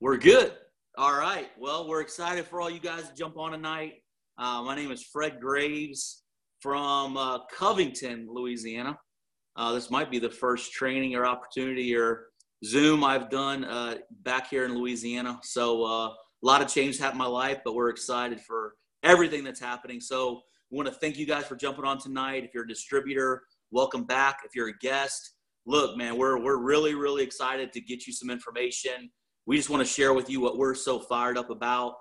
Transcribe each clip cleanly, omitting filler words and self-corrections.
We're good. All right. Well, we're excited for all you guys to jump on tonight. My name is Fred Graves from Covington, Louisiana. This might be the first training or opportunity or Zoom I've done back here in Louisiana. So a lot of change happened in my life, but we're excited for everything that's happening. So we want to thank you guys for jumping on tonight. If you're a distributor, welcome back. If you're a guest, look, man, we're really, really excited to get you some information. We just want to share with you what we're so fired up about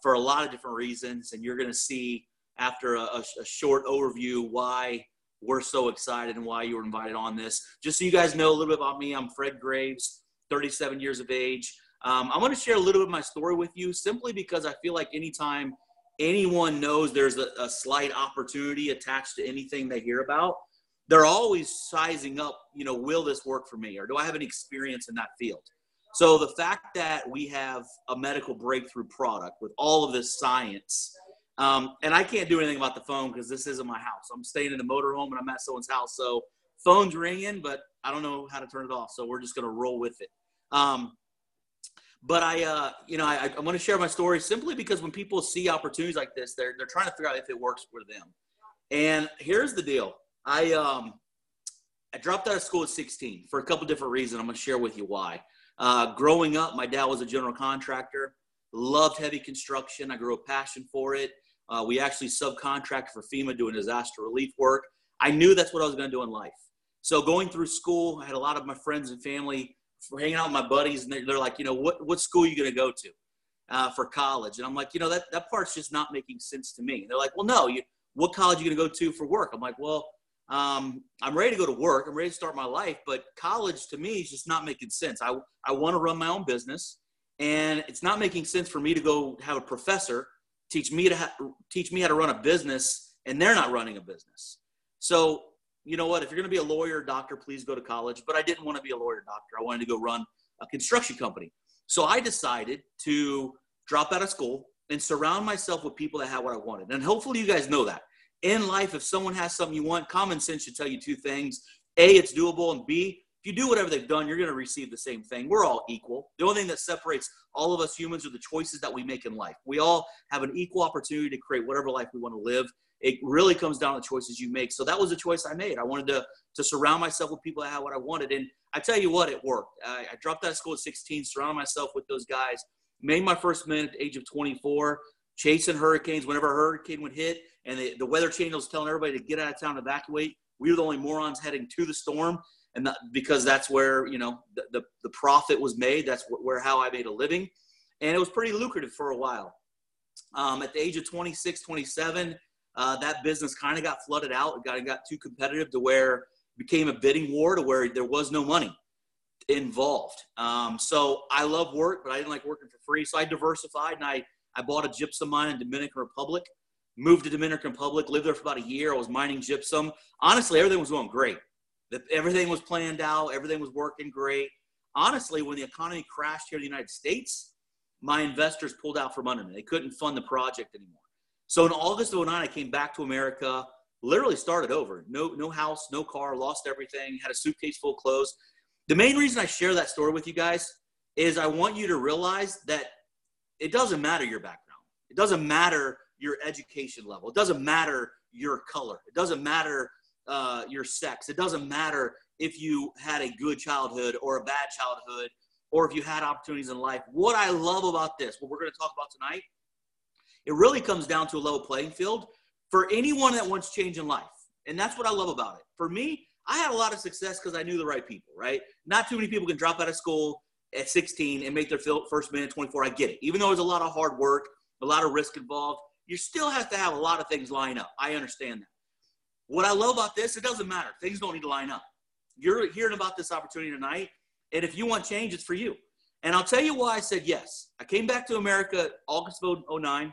for a lot of different reasons. And you're going to see after a short overview why we're so excited and why you were invited on this. Just so you guys know a little bit about me, I'm Fred Graves, 37 years of age. I'm going to share a little bit of my story with you simply because I feel like anytime anyone knows there's a slight opportunity attached to anything they hear about, they're always sizing up, will this work for me? Or do I have any experience in that field? So the fact that we have a medical breakthrough product with all of this science, and I can't do anything about the phone because this isn't my house. I'm staying in the motorhome and I'm at someone's house. So phone's ringing, but I don't know how to turn it off. So we're just going to roll with it. But I want to share my story simply because when people see opportunities like this, they're trying to figure out if it works for them. And here's the deal. I dropped out of school at 16 for a couple different reasons. I'm going to share with you why. Growing up, my dad was a general contractor, loved heavy construction. I grew a passion for it. We actually subcontracted for FEMA doing disaster relief work. I knew that's what I was going to do in life. So going through school, I had a lot of my friends and family hanging out with my buddies, and they're like, what school are you going to go to for college? And I'm like, that part's just not making sense to me. And they're like, well, no, what college are you going to go to for work? I'm like, well, I'm ready to go to work. I'm ready to start my life, but college to me is just not making sense. I want to run my own business, and it's not making sense for me to go have a professor teach me how to run a business, and they're not running a business. So you know what? If you're going to be a lawyer or doctor, please go to college. But I didn't want to be a lawyer or doctor. I wanted to go run a construction company. So I decided to drop out of school and surround myself with people that had what I wanted. And hopefully you guys know that. In life, if someone has something you want, common sense should tell you two things. A, it's doable, and B, if you do whatever they've done, you're going to receive the same thing. We're all equal. The only thing that separates all of us humans are the choices that we make in life. We all have an equal opportunity to create whatever life we want to live. It really comes down to the choices you make. So that was a choice I made. I wanted to surround myself with people that had what I wanted. And I tell you what, it worked. I dropped out of school at 16, surrounded myself with those guys, made my first million at the age of 24, chasing hurricanes. Whenever a hurricane would hit and the weather channel was telling everybody to get out of town, evacuate, we were the only morons heading to the storm. And because that's where, the profit was made. That's how I made a living. And it was pretty lucrative for a while. At the age of 26, 27, that business kind of got flooded out. It got too competitive to where it became a bidding war to where there was no money involved. So I love work, but I didn't like working for free. So I diversified, and I bought a gypsum mine in Dominican Republic, moved to Dominican Republic, lived there for about a year. I was mining gypsum. Honestly, everything was going great. Everything was planned out. Everything was working great. Honestly, when the economy crashed here in the United States, my investors pulled out from under me. They couldn't fund the project anymore. So in August of 2009, I came back to America, literally started over. No house, no car, lost everything, had a suitcase full of clothes. The main reason I share that story with you guys is I want you to realize that it doesn't matter your background. It doesn't matter your education level. It doesn't matter your color. It doesn't matter your sex. It doesn't matter if you had a good childhood or a bad childhood or if you had opportunities in life. What I love about this, what we're going to talk about tonight, it really comes down to a level playing field for anyone that wants change in life. And that's what I love about it. For me, I had a lot of success because I knew the right people, right? Not too many people can drop out of school at 16 and make their first million at 24. I get it. Even though there's a lot of hard work, a lot of risk involved, you still have to have a lot of things line up. I understand that. What I love about this, it doesn't matter. Things don't need to line up. You're hearing about this opportunity tonight, and if you want change, it's for you. And I'll tell you why I said yes. I came back to America August of 2009.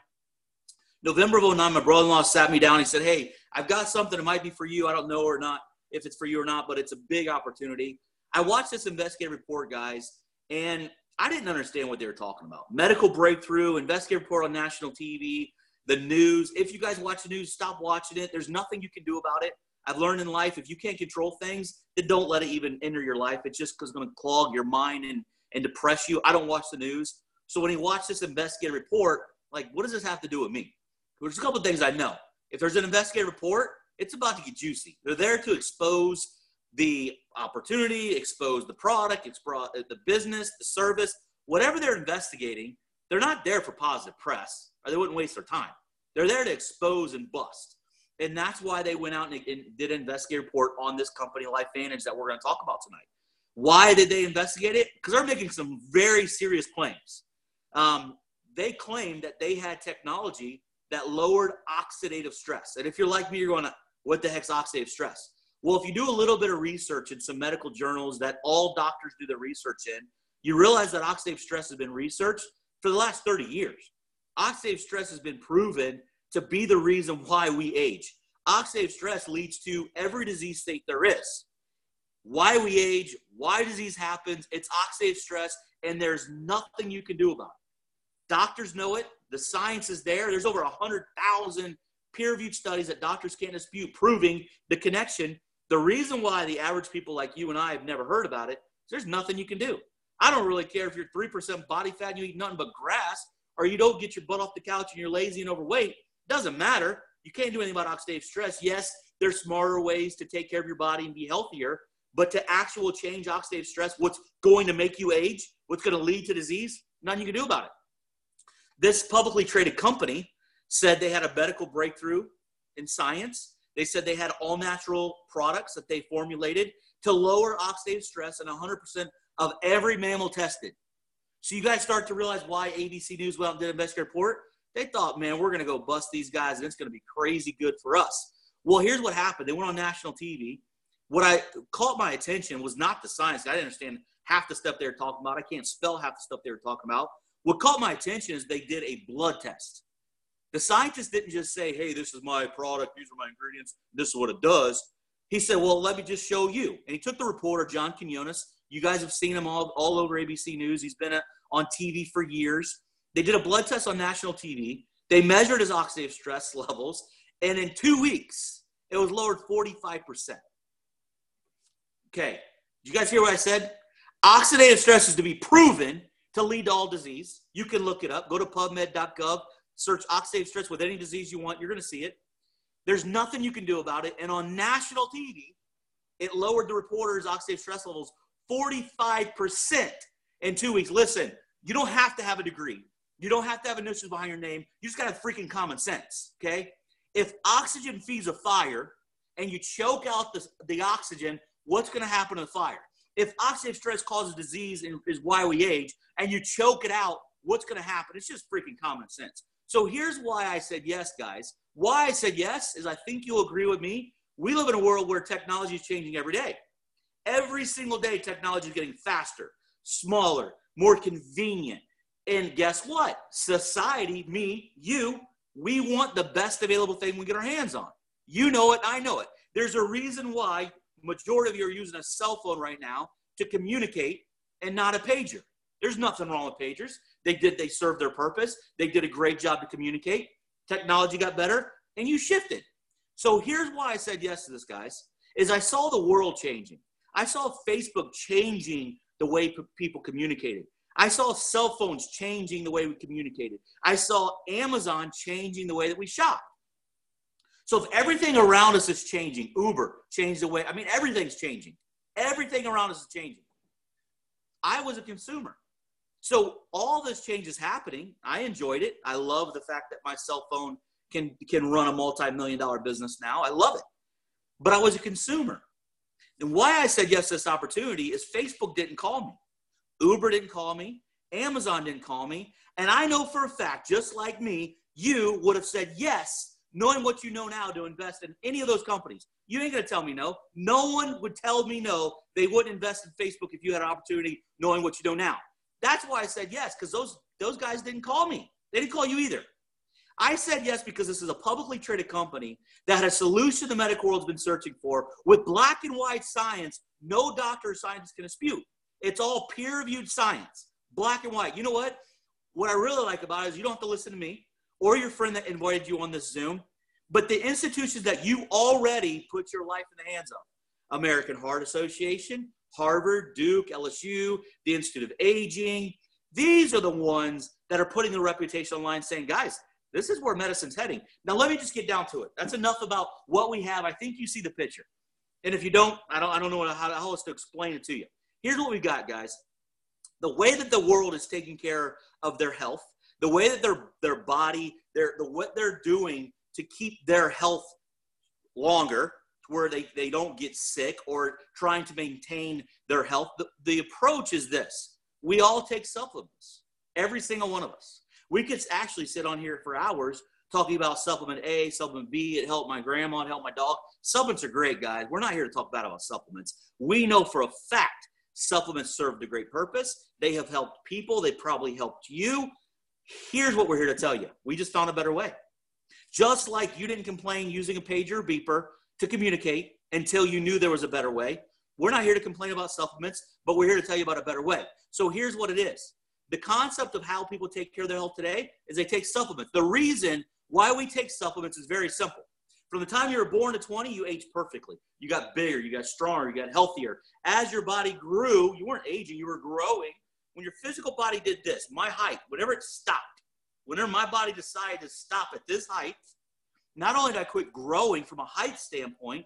November of 2009, my brother-in-law sat me down. He said, hey, I've got something that might be for you. I don't know or not if it's for you or not, but it's a big opportunity. I watched this investigative report, guys, and I didn't understand what they were talking about. Medical breakthrough, investigative report on national TV, the news. If you guys watch the news, stop watching it. There's nothing you can do about it. I've learned in life, if you can't control things, then don't let it even enter your life. It's just going to clog your mind and depress you. I don't watch the news. So when he watched this investigative report, like, what does this have to do with me? There's a couple of things I know. If there's an investigative report, it's about to get juicy. They're there to expose the opportunity, expose the product, expose the business, the service, whatever they're investigating. They're not there for positive press, or they wouldn't waste their time. They're there to expose and bust. And that's why they went out and did an investigative report on this company, LifeVantage, that we're going to talk about tonight. Why did they investigate it? Because they're making some very serious claims. They claimed that they had technology that lowered oxidative stress. And if you're like me, you're going, what the heck's oxidative stress? Well, if you do a little bit of research in some medical journals that all doctors do their research in, you realize that oxidative stress has been researched for the last 30 years. Oxidative stress has been proven to be the reason why we age. Oxidative stress leads to every disease state there is. Why we age, why disease happens, it's oxidative stress, and there's nothing you can do about it. Doctors know it. The science is there. There's over 100,000 peer-reviewed studies that doctors can't dispute proving the connection. The reason why the average people like you and I have never heard about it is there's nothing you can do. I don't really care if you're 3% body fat and you eat nothing but grass, or you don't get your butt off the couch and you're lazy and overweight. Doesn't matter. You can't do anything about oxidative stress. Yes, there's smarter ways to take care of your body and be healthier, but to actual change oxidative stress, what's going to make you age, what's going to lead to disease, nothing you can do about it. This publicly traded company said they had a medical breakthrough in science. They said they had all natural products that they formulated to lower oxidative stress in 100% of every mammal tested. So you guys start to realize why ABC News went out and did an investigative report. They thought, man, we're going to go bust these guys, and it's going to be crazy good for us. Well, here's what happened. They went on national TV. What caught my attention was not the science. I didn't understand half the stuff they were talking about. I can't spell half the stuff they were talking about. What caught my attention is they did a blood test. The scientist didn't just say, hey, this is my product, these are my ingredients, this is what it does. He said, well, let me just show you. And he took the reporter, John Quinones. You guys have seen him all over ABC News. He's been on TV for years. They did a blood test on national TV. They measured his oxidative stress levels. And in 2 weeks, it was lowered 45%. Okay. Did you guys hear what I said? Oxidative stress is to be proven to lead to all disease. You can look it up. Go to PubMed.gov. Search oxidative stress with any disease you want. You're going to see it. There's nothing you can do about it. And on national TV, it lowered the reporter's oxidative stress levels 45% in 2 weeks. Listen, you don't have to have a degree. You don't have to have initials behind your name. You just got to have freaking common sense, okay? If oxygen feeds a fire and you choke out the oxygen, what's going to happen to the fire? If oxidative stress causes disease and is why we age, and you choke it out, what's going to happen? It's just freaking common sense. So here's why I said yes, guys. Why I said yes is I think you'll agree with me. We live in a world where technology is changing every day. Every single day, technology is getting faster, smaller, more convenient. And guess what? Society, me, you, we want the best available thing we get our hands on. You know it, I know it. There's a reason why majority of you are using a cell phone right now to communicate and not a pager. There's nothing wrong with pagers. They served their purpose. They did a great job to communicate. Technology got better, and you shifted. So here's why I said yes to this, guys, is I saw the world changing. I saw Facebook changing the way people communicated. I saw cell phones changing the way we communicated. I saw Amazon changing the way that we shop. So if everything around us is changing, Uber changed the way, everything's changing. Everything around us is changing. I was a consumer. So all this change is happening. I enjoyed it. I love the fact that my cell phone can run a multi-million-dollar business now. I love it. But I was a consumer. And why I said yes to this opportunity is Facebook didn't call me. Uber didn't call me. Amazon didn't call me. And I know for a fact, just like me, you would have said yes, knowing what you know now, to invest in any of those companies. You ain't going to tell me no. No one would tell me no. They wouldn't invest in Facebook if you had an opportunity knowing what you know now. That's why I said yes, because those guys didn't call me. They didn't call you either. I said yes because this is a publicly traded company that had a solution the medical world's been searching for with black and white science no doctor or scientist can dispute. It's all peer-reviewed science, black and white. You know what? What I really like about it is you don't have to listen to me or your friend that invited you on this Zoom, but the institutions that you already put your life in the hands of. American Heart Association, Harvard, Duke, LSU, the Institute of Aging, These are the ones that are putting their reputation online saying, guys, this is where medicine's heading. Now, let me just get down to it. That's enough about what we have. I think you see the picture. And if you don't, I don't know how else to explain it to you. Here's what we got, guys. The way that the world is taking care of their health, the way that their body, what they're doing to keep their health longer, where they don't get sick, or trying to maintain their health. The approach is this. We all take supplements, every single one of us. We could actually sit on here for hours talking about supplement A, supplement B. It helped my grandma, it helped my dog. Supplements are great, guys. We're not here to talk bad about supplements. We know for a fact supplements served a great purpose. They have helped people. They probably helped you. Here's what we're here to tell you. We just found a better way. Just like you didn't complain using a pager or beeper to communicate until you knew there was a better way, we're not here to complain about supplements, but we're here to tell you about a better way. So here's what it is. The concept of how people take care of their health today is they take supplements. The reason why we take supplements is very simple. From the time you were born to 20, you aged perfectly. You got bigger, you got stronger, you got healthier. As your body grew, you weren't aging, you were growing. When your physical body did this, my height, whenever it stopped, whenever my body decided to stop at this height, not only did I quit growing from a height standpoint,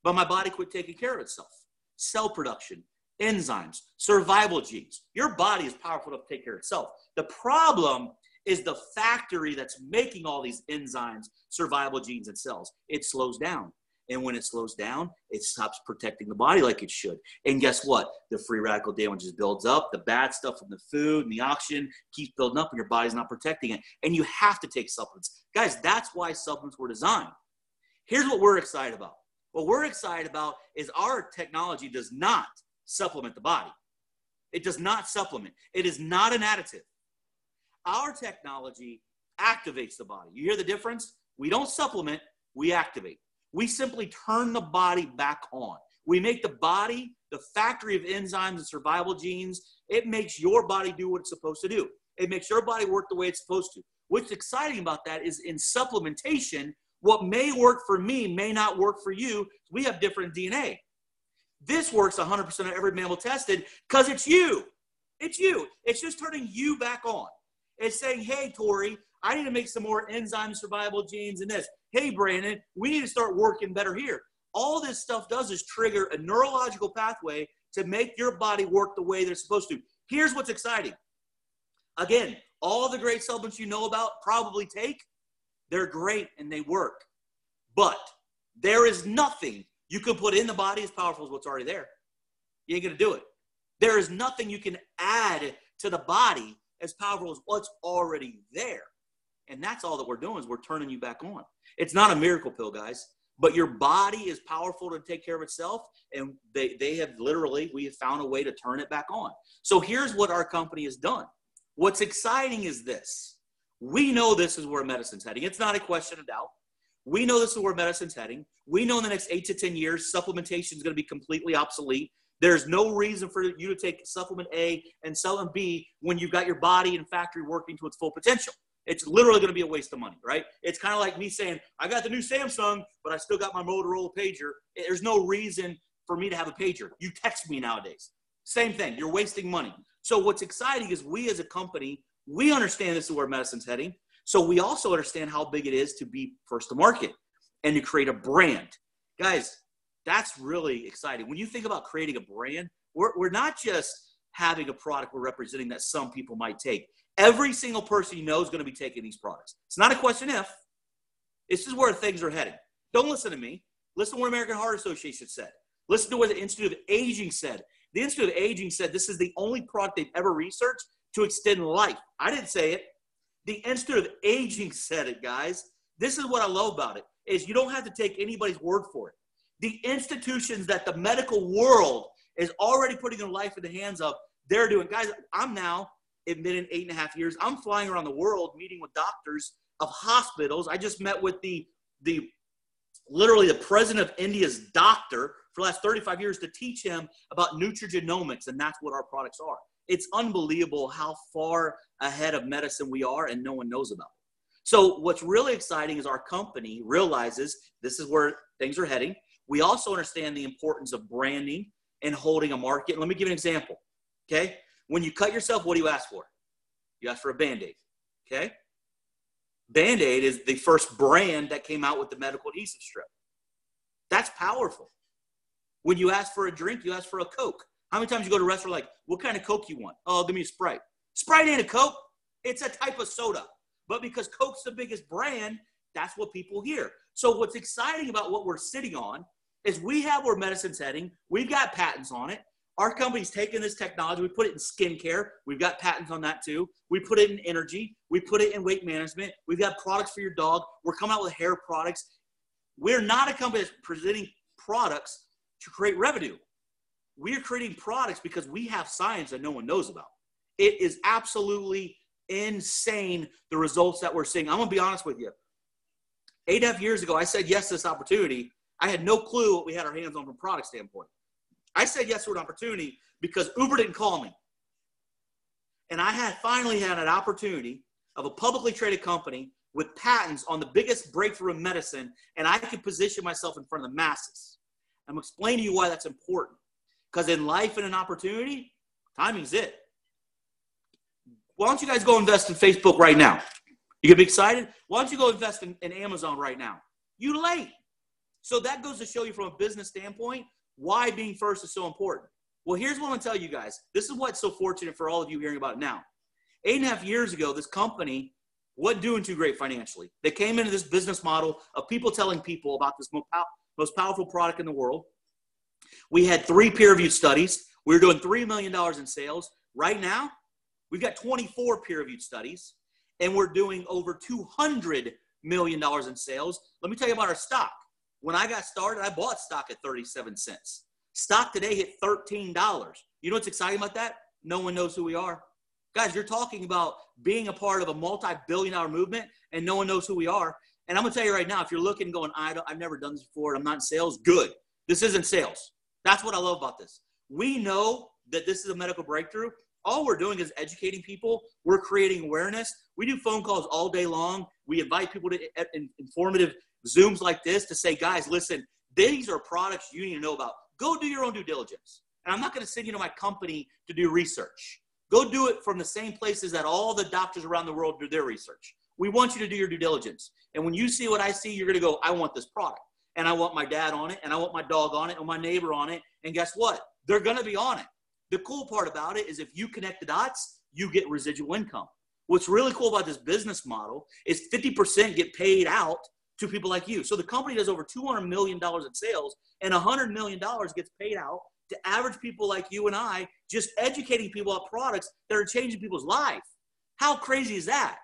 but my body quit taking care of itself. Cell production, enzymes, survival genes. Your body is powerful enough to take care of itself. The problem is the factory that's making all these enzymes, survival genes, and cells. It slows down. And when it slows down, it stops protecting the body like it should. And guess what? The free radical damage just builds up. The bad stuff from the food and the oxygen keeps building up, and your body's not protecting it. And you have to take supplements. Guys, that's why supplements were designed. Here's what we're excited about. What we're excited about is our technology does not supplement the body. It does not supplement. It is not an additive. Our technology activates the body. You hear the difference? We don't supplement, we activate. We simply turn the body back on. We make the body the factory of enzymes and survival genes. It makes your body do what it's supposed to do. It makes your body work the way it's supposed to. What's exciting about that is in supplementation, what may work for me may not work for you. We have different DNA. This works 100% of every mammal tested because it's you. It's you. It's just turning you back on. It's saying, hey, Tori, I need to make some more enzyme survival genes in this. Hey, Brandon, we need to start working better here. All this stuff does is trigger a neurological pathway to make your body work the way they're supposed to. Here's what's exciting. Again, all the great supplements you know about probably take, they're great and they work. But there is nothing you can put in the body as powerful as what's already there. You ain't going to do it. There is nothing you can add to the body as powerful as what's already there. And that's all that we're doing is we're turning you back on. It's not a miracle pill, guys, but your body is powerful to take care of itself. And they have literally, we have found a way to turn it back on. So here's what our company has done. What's exciting is this. We know this is where medicine's heading. It's not a question of doubt. We know this is where medicine's heading. We know in the next 8 to 10 years, supplementation is going to be completely obsolete. There's no reason for you to take supplement A and supplement B when you've got your body and factory working to its full potential. It's literally going to be a waste of money, right? It's kind of like me saying, I got the new Samsung, but I still got my Motorola pager. There's no reason for me to have a pager. You text me nowadays. Same thing. You're wasting money. So what's exciting is we as a company, we understand this is where medicine's heading. So we also understand how big it is to be first to market and to create a brand. Guys, that's really exciting. When you think about creating a brand, we're not just having a product we're representing that some people might take. Every single person you know is going to be taking these products. It's not a question if. This is where things are heading. Don't listen to me. Listen to what American Heart Association said. Listen to what the Institute of Aging said. The Institute of Aging said this is the only product they've ever researched to extend life. I didn't say it. The Institute of Aging said it, guys. This is what I love about it, is you don't have to take anybody's word for it. The institutions that the medical world is already putting their life in the hands of, they're doing. Guys, I'm now, admitted 8.5 years, I'm flying around the world meeting with doctors of hospitals. I just met with literally the president of India's doctor for the last 35 years to teach him about nutrigenomics, and that's what our products are. It's unbelievable how far ahead of medicine we are, and no one knows about it. So what's really exciting is our company realizes this is where things are heading. We also understand the importance of branding and holding a market. Let me give you an example, okay? When you cut yourself, what do you ask for? You ask for a Band-Aid, okay? Band-Aid is the first brand that came out with the medical adhesive strip. That's powerful. When you ask for a drink, you ask for a Coke. How many times you go to a restaurant like, what kind of Coke you want? Oh, give me a Sprite. Sprite ain't a Coke. It's a type of soda. But because Coke's the biggest brand, that's what people hear. So what's exciting about what we're sitting on is we have where medicine's heading. We've got patents on it. Our company's taken this technology. We put it in skincare. We've got patents on that too. We put it in energy. We put it in weight management. We've got products for your dog. We're coming out with hair products. We're not a company that's presenting products to create revenue. We're creating products because we have science that no one knows about. It is absolutely insane, the results that we're seeing. I'm going to be honest with you. 8.5 years ago, I said yes to this opportunity. I had no clue what we had our hands on from a product standpoint. I said yes to an opportunity because Uber didn't call me. And I had finally had an opportunity of a publicly traded company with patents on the biggest breakthrough in medicine, and I could position myself in front of the masses. I'm explaining to you why that's important. Because in life and an opportunity, timing's it. Why don't you guys go invest in Facebook right now? You gonna be excited? Why don't you go invest in Amazon right now? You late. So that goes to show you from a business standpoint why being first is so important. Well, here's what I'm gonna tell you guys. This is what's so fortunate for all of you hearing about it now. 8.5 years ago, this company wasn't doing too great financially. They came into this business model of people telling people about this most powerful product in the world. We had 3 peer-reviewed studies. We were doing $3 million in sales. Right now, we've got 24 peer-reviewed studies, and we're doing over $200 million in sales. Let me tell you about our stock. When I got started, I bought stock at 37 cents. Stock today hit $13. You know what's exciting about that? No one knows who we are. Guys, you're talking about being a part of a multi-billion-dollar movement, and no one knows who we are. And I'm going to tell you right now, if you're looking going, I've never done this before, I'm not in sales, good. This isn't sales. That's what I love about this. We know that this is a medical breakthrough. All we're doing is educating people. We're creating awareness. We do phone calls all day long. We invite people to informative Zooms like this to say, guys, listen, these are products you need to know about. Go do your own due diligence. And I'm not going to send you to my company to do research. Go do it from the same places that all the doctors around the world do their research. We want you to do your due diligence. And when you see what I see, you're going to go, I want this product. And I want my dad on it, and I want my dog on it, and my neighbor on it. And guess what? They're going to be on it. The cool part about it is if you connect the dots, you get residual income. What's really cool about this business model is 50% get paid out to people like you. So the company does over $200 million in sales, and $100 million gets paid out to average people like you and I, just educating people about products that are changing people's life. How crazy is that?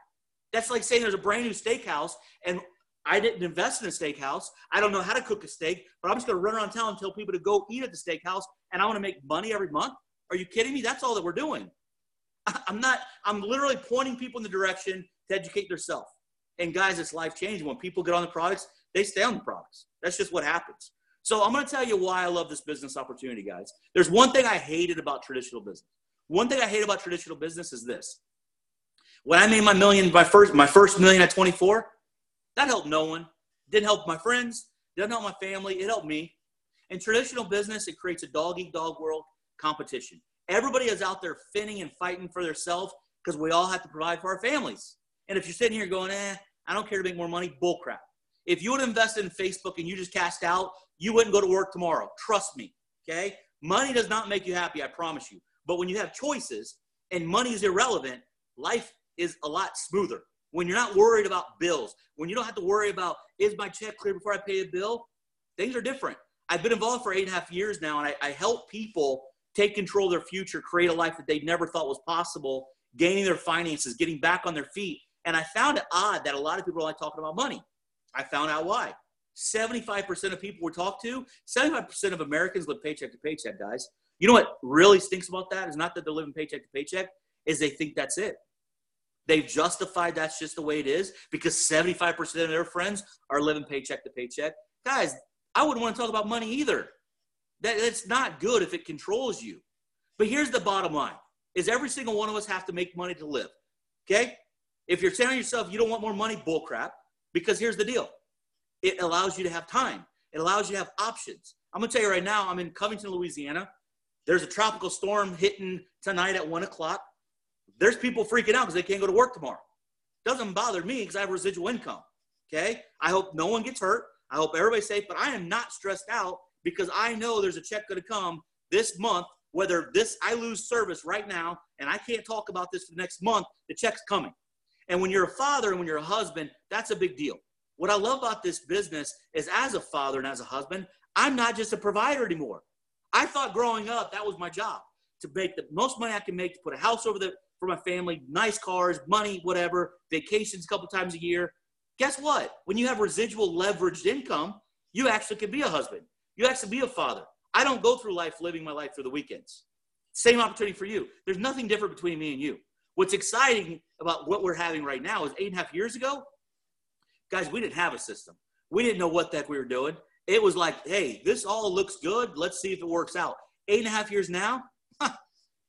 That's like saying there's a brand new steakhouse, and I didn't invest in a steakhouse. I don't know how to cook a steak, but I'm just going to run around town and tell people to go eat at the steakhouse, and I want to make money every month. Are you kidding me? That's all that we're doing. I'm literally pointing people in the direction to educate themselves. And guys, it's life changing. When people get on the products, they stay on the products. That's just what happens. So I'm going to tell you why I love this business opportunity, guys. There's one thing I hated about traditional business. One thing I hate about traditional business is this. When I made my first million at 24, that helped no one. Didn't help my friends. Didn't help my family. It helped me. In traditional business, it creates a dog-eat-dog world competition. Everybody is out there finning and fighting for themselves because we all have to provide for our families. And if you're sitting here going, I don't care to make more money, bullcrap. If you would have invested in Facebook and you just cashed out, you wouldn't go to work tomorrow. Trust me, okay? Money does not make you happy, I promise you. But when you have choices and money is irrelevant, life is a lot smoother. When you're not worried about bills, when you don't have to worry about, is my check clear before I pay a bill? Things are different. I've been involved for 8.5 years now, and I help people take control of their future, create a life that they never thought was possible, gaining their finances, getting back on their feet. And I found it odd that a lot of people don't like talking about money. I found out why. 75% of people we talk to, 75% of Americans live paycheck to paycheck, guys. You know what really stinks about that is not that they're living paycheck to paycheck, is they think that's it. They've justified that's just the way it is because 75% of their friends are living paycheck to paycheck. Guys, I wouldn't want to talk about money either. That's not good if it controls you. But here's the bottom line, is every single one of us have to make money to live, okay? If you're telling yourself you don't want more money, bullcrap, because here's the deal. It allows you to have time. It allows you to have options. I'm going to tell you right now, I'm in Covington, Louisiana. There's a tropical storm hitting tonight at 1 o'clock. There's people freaking out because they can't go to work tomorrow. Doesn't bother me because I have residual income. Okay. I hope no one gets hurt. I hope everybody's safe, but I am not stressed out because I know there's a check going to come this month, whether I lose service right now and I can't talk about this for the next month, the check's coming. And when you're a father and when you're a husband, that's a big deal. What I love about this business is as a father and as a husband, I'm not just a provider anymore. I thought growing up, that was my job, to make the most money I can make, to put a house for my family, nice cars, money, whatever, vacations a couple times a year. Guess what? When you have residual leveraged income, you actually can be a husband. You actually be a father. I don't go through life living my life through the weekends. Same opportunity for you. There's nothing different between me and you. What's exciting about what we're having right now is 8.5 years ago, guys, we didn't have a system. We didn't know what the heck we were doing. It was like, hey, this all looks good. Let's see if it works out. 8.5 years now,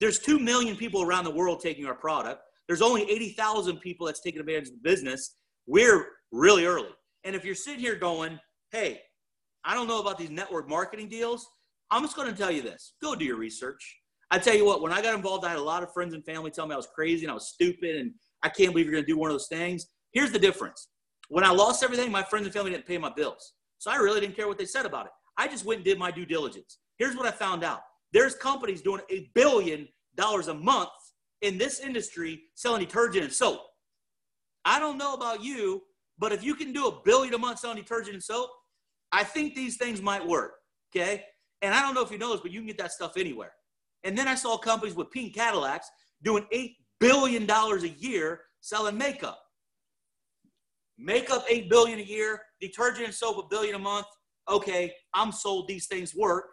there's 2 million people around the world taking our product. There's only 80,000 people that's taking advantage of the business. We're really early. And if you're sitting here going, hey, I don't know about these network marketing deals, I'm just going to tell you this. Go do your research. I tell you what, when I got involved, I had a lot of friends and family tell me I was crazy and I was stupid and I can't believe you're going to do one of those things. Here's the difference. When I lost everything, my friends and family didn't pay my bills. So I really didn't care what they said about it. I just went and did my due diligence. Here's what I found out. There's companies doing $1 billion a month in this industry selling detergent and soap. I don't know about you, but if you can do $1 billion a month selling detergent and soap, I think these things might work, okay? And I don't know if you know this, but you can get that stuff anywhere. And then I saw companies with pink Cadillacs doing $8 billion a year selling makeup. Makeup, $8 billion a year. Detergent and soap, $1 billion a month. Okay, I'm sold. These things work.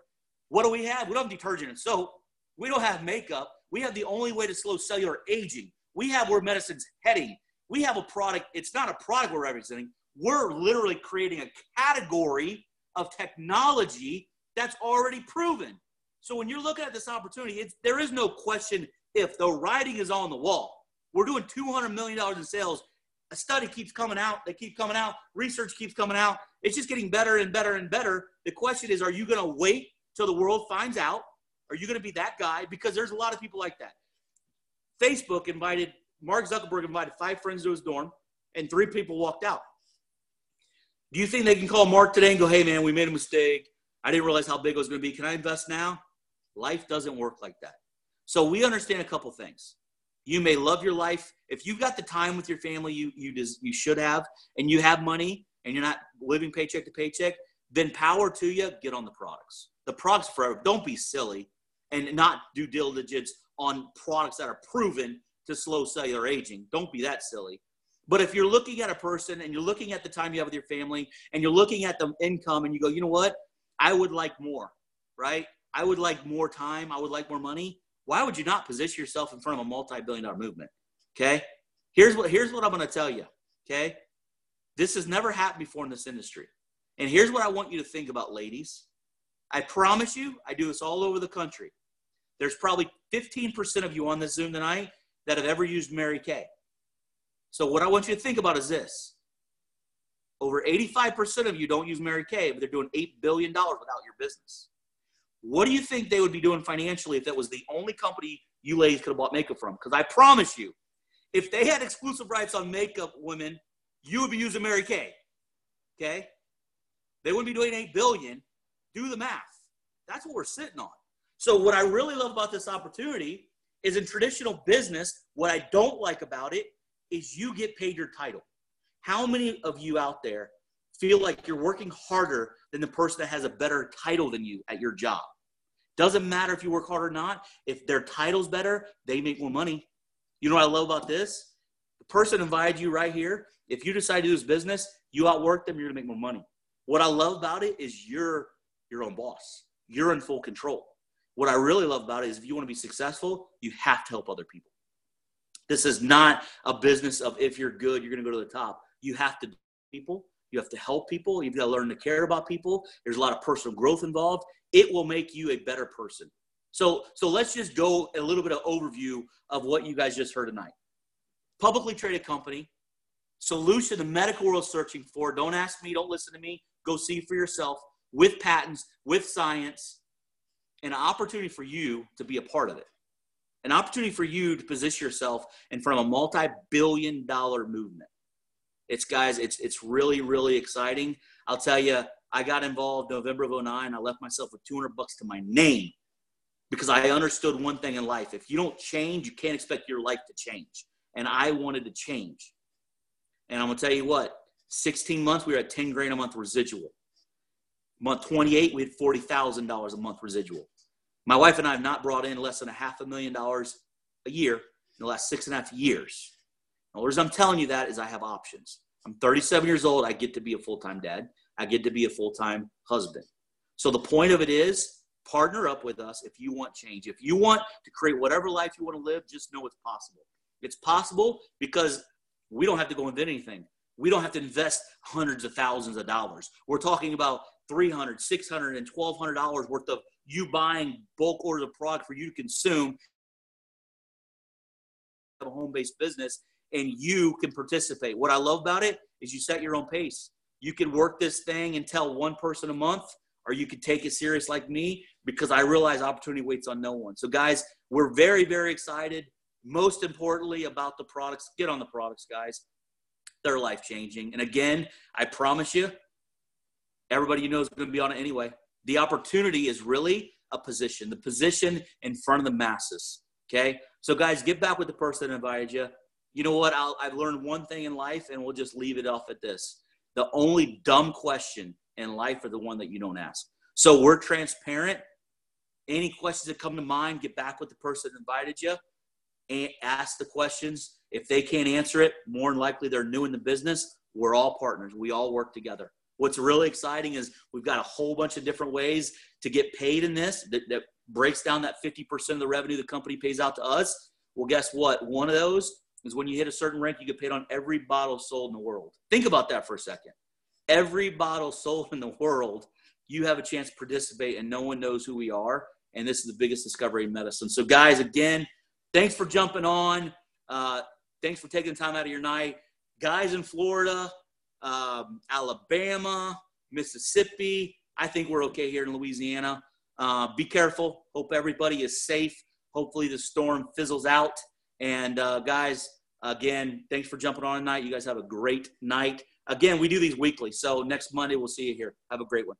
What do we have? We don't have detergent and soap. We don't have makeup. We have the only way to slow cellular aging. We have where medicine's heading. We have a product. It's not a product we're representing. We're literally creating a category of technology that's already proven. So when you're looking at this opportunity, there is no question if the writing is on the wall. We're doing $200 million in sales. A study keeps coming out. They keep coming out. Research keeps coming out. It's just getting better and better and better. The question is, are you going to wait till the world finds out? Are you going to be that guy? Because there's a lot of people like that. Mark Zuckerberg invited 5 friends to his dorm, and 3 people walked out. Do you think they can call Mark today and go, hey, man, we made a mistake. I didn't realize how big it was going to be. Can I invest now? Life doesn't work like that. So we understand a couple things. You may love your life. If you've got the time with your family you should have, and you have money, and you're not living paycheck to paycheck, then power to you, get on the products. The products forever. Don't be silly and not do due diligence on products that are proven to slow cellular aging. Don't be that silly. But if you're looking at a person and you're looking at the time you have with your family and you're looking at the income and you go, you know what? I would like more, right? I would like more time. I would like more money. Why would you not position yourself in front of a multi-billion-dollar movement? Okay. Here's what I'm going to tell you. Okay. This has never happened before in this industry. And here's what I want you to think about, ladies. I promise you, I do this all over the country. There's probably 15% of you on this Zoom tonight that have ever used Mary Kay. So what I want you to think about is this. Over 85% of you don't use Mary Kay, but they're doing $8 billion without your business. What do you think they would be doing financially if that was the only company you ladies could have bought makeup from? Because I promise you, if they had exclusive rights on makeup, women, you would be using Mary Kay. Okay? They wouldn't be doing $8 billion. Do the math. That's what we're sitting on. So what I really love about this opportunity is in traditional business, what I don't like about it is you get paid your title. How many of you out there feel like you're working harder than the person that has a better title than you at your job? Doesn't matter if you work hard or not. If their title's better, they make more money. You know what I love about this? The person invited you right here. If you decide to do this business, you outwork them, you're going to make more money. What I love about it is you're your own boss. You're in full control. What I really love about it is if you want to be successful, you have to help other people. This is not a business of if you're good, you're going to go to the top. You have to do people. You have to help people. You've got to learn to care about people. There's a lot of personal growth involved. It will make you a better person. So let's just go a little bit of overview of what you guys just heard tonight. Publicly traded company, solution the medical world is searching for. Don't ask me. Don't listen to me. Go see for yourself, with patents, with science, and an opportunity for you to be a part of it. an opportunity for you to position yourself in front of a multi-billion-dollar movement. Guys, it's really, really exciting. I'll tell you, I got involved November of 2009. I left myself with $200 to my name because I understood one thing in life. If you don't change, you can't expect your life to change. And I wanted to change. And I'm going to tell you what, 16 months, we were at 10 grand a month residual. Month 28, we had $40,000 a month residual. My wife and I have not brought in less than $500,000 a year in the last 6.5 years. And the reason I'm telling you that is I have options. I'm 37 years old. I get to be a full-time dad. I get to be a full-time husband. So the point of it is partner up with us if you want change. If you want to create whatever life you want to live, just know it's possible. It's possible because we don't have to go invent anything. We don't have to invest hundreds of thousands of dollars. We're talking about $300, $600, and $1,200 worth of you buying bulk orders of product for you to consume. A home-based business, and you can participate. What I love about it is you set your own pace. You can work this thing and tell one person a month, or you could take it serious like me, because I realize opportunity waits on no one. So guys, we're very, very excited. Most importantly about the products. Get on the products, guys. They're life-changing. And again, I promise you, everybody you know is going to be on it anyway. The opportunity is really a position, the position in front of the masses, okay? So, guys, get back with the person that invited you. You know what? I've learned one thing in life, and we'll just leave it off at this. The only dumb question in life are the one that you don't ask. So we're transparent. Any questions that come to mind, get back with the person that invited you and ask the questions. If they can't answer it, more than likely they're new in the business. We're all partners. We all work together. What's really exciting is we've got a whole bunch of different ways to get paid in this that breaks down that 50% of the revenue the company pays out to us. Well, guess what? One of those is when you hit a certain rank, you get paid on every bottle sold in the world. Think about that for a second. Every bottle sold in the world, you have a chance to participate, and no one knows who we are. And this is the biggest discovery in medicine. So, guys, again, thanks for jumping on. Thanks for taking the time out of your night. Guys in Florida, Alabama, Mississippi, I think we're okay here in Louisiana. Be careful. Hope everybody is safe. Hopefully the storm fizzles out. And guys, again, thanks for jumping on tonight. You guys have a great night. Again, we do these weekly. So next Monday, we'll see you here. Have a great one.